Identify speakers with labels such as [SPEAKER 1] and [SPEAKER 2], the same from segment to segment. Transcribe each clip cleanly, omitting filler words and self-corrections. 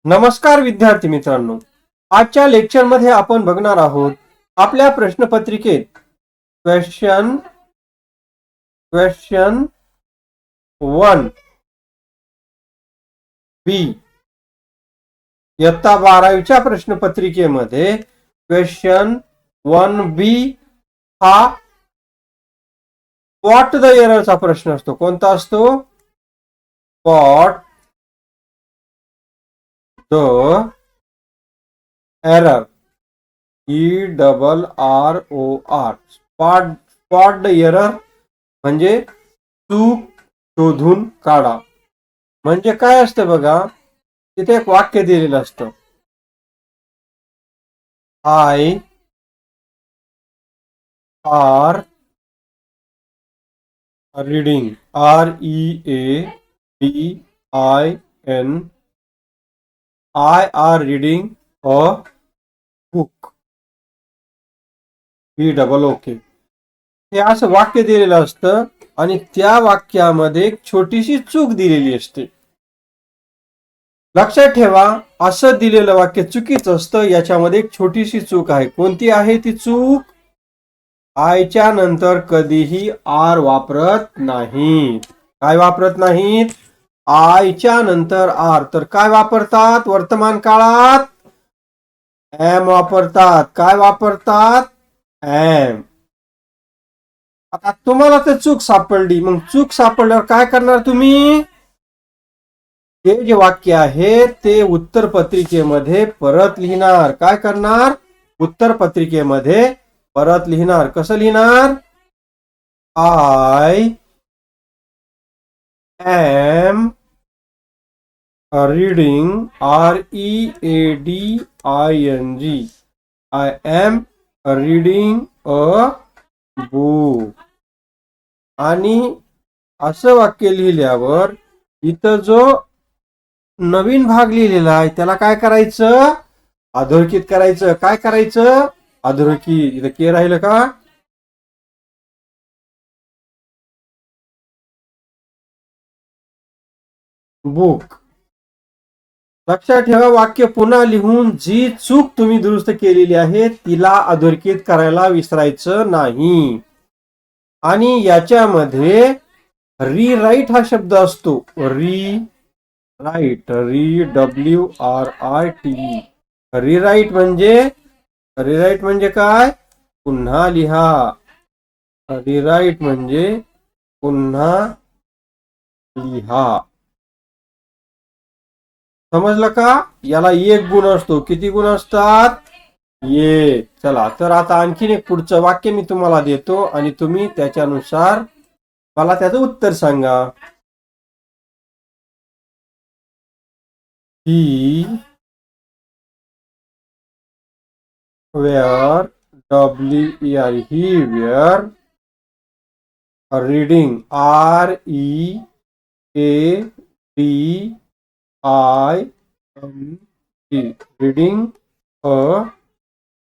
[SPEAKER 1] नमस्कार विद्यार्थी मित्रांनो, आजच्या लेक्चरमध्ये आपण बघणार आहोत आपल्या प्रश्नपत्रिकेत क्वेश्चन 1 बी इयत्ता 12वीच्या प्रश्नपत्रिकेमध्ये क्वेश्चन 1 बी हा व्हॉट द एररचा प्रश्न असतो. कोणता असतो? What the error, ERROR, spot the error म्हणजे चूक शोधून काढा. म्हणजे काय असतं बघा, तिथे एक वाक्य दिलेलं असतं. I are reading, READING, I are reading a book, BOOK. हे असं वाक्य दिलेलं असतं आणि त्या वाक्यामध्ये एक छोटीशी चूक दिलेली असते. लक्षात ठेवा, असं दिलेलं वाक्य चुकीचं असतं. याच्यामध्ये एक छोटीशी चूक आहे. कोणती आहे ती चूक? आयच्या नंतर कधीही आर वापरत नाहीत. काय वापरत नाहीत? आयच्या नंतर आर. तर काय वापरतात वर्तमान काळात? एम वापरतात. काय वापरतात? एम. आता तुम्हाला तर चूक सापडली. मग चूक सापडल्यावर काय करणार तुम्ही? हे जे वाक्य आहे ते उत्तर पत्रिकेमध्ये परत लिहिणार. काय करणार? उत्तर पत्रिकेमध्ये परत लिहिणार. कसं लिहिणार? I am reading, READING, I am reading a book. आणि असं वाक्य लिहिल्यावर इथं जो नवीन भाग लिहिलेला आहे त्याला काय करायचं? अधोरेखित करायचं. काय करायचं? अधोरेखित. इथं के राहिलं का? बुक. लक्षात ठेवा, वाक्य पुन्हा लिहून जी चूक तुम्ही दुरुस्त केलेली आहे तिला अधोरेखित करायला विसरायचं नाही. आणि याच्यामध्ये रीराईट हा शब्द असतो. रीराईट, REWRITE. रीराईट म्हणजे काय? पुन्हा लिहा. रीराईट म्हणजे पुन्हा लिहा. समजलं का? याला एक गुण असतो. किती गुण असतात? एक. चला, तर आता आणखीन एक पुढचं वाक्य मी तुम्हाला देतो आणि तुम्ही त्याच्यानुसार मला त्याचं उत्तर सांगा. He were, WER, he were reading, READING, reading a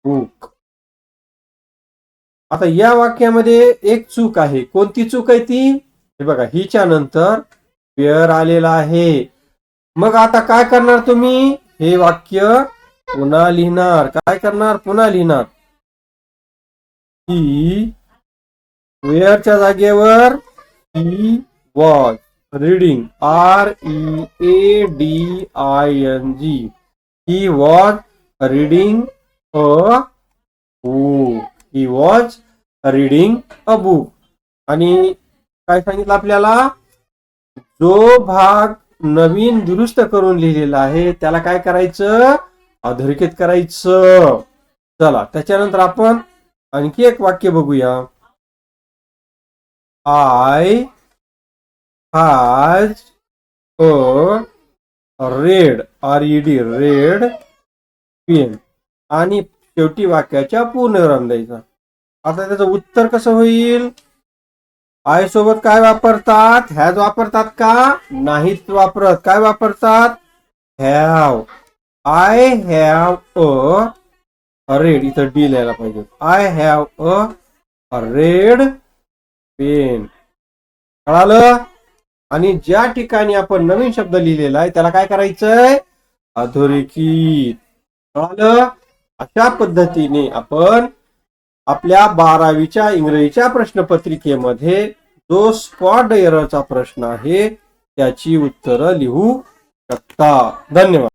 [SPEAKER 1] book. आता या वाक्यामध्ये एक चूक आहे. कोणती चूक आहे ती? हे बघा, हिच्या नंतर वेअर आलेला आहे. मग आता काय करणार तुम्ही? हे वाक्य पुन्हा लिहिणार. काय करणार? पुन्हा लिहिणार. ही वेअरच्या जागेवर he was reading, READING, he was reading a book. He was reading a book. आणि काय सांगितलं आपल्याला? जो भाग नवीन दुरुस्त करून लिहिलेला आहे त्याला काय करायचं? अधोरेखित करायचं. चला, त्याच्यानंतर आपण आणखी एक वाक्य बघूया. I has a red, red pen. आणि शेवटी वाक्याच्या पूर्णविराम द्यायचा. आता त्याचं उत्तर कसं होईल? आय सोबत काय वापरतात? हॅज वापरतात का? नाहीत वापरत. काय वापरतात? Have. I have a red. इथं डी लिहायला पाहिजे. I have a red pen. कळालं? आणि ज्या ठिकाणी आपण नवीन शब्द लिहिलेला आहे त्याला काय करायचंय? अधोरेखित. कळालं? अशा पद्धतीने आपण आपल्या 12वीच्या इंग्रजीच्या प्रश्नपत्रिकेमध्ये जो स्पॉट एररचा प्रश्न आहे त्याची उत्तरं लिहू शकता. धन्यवाद.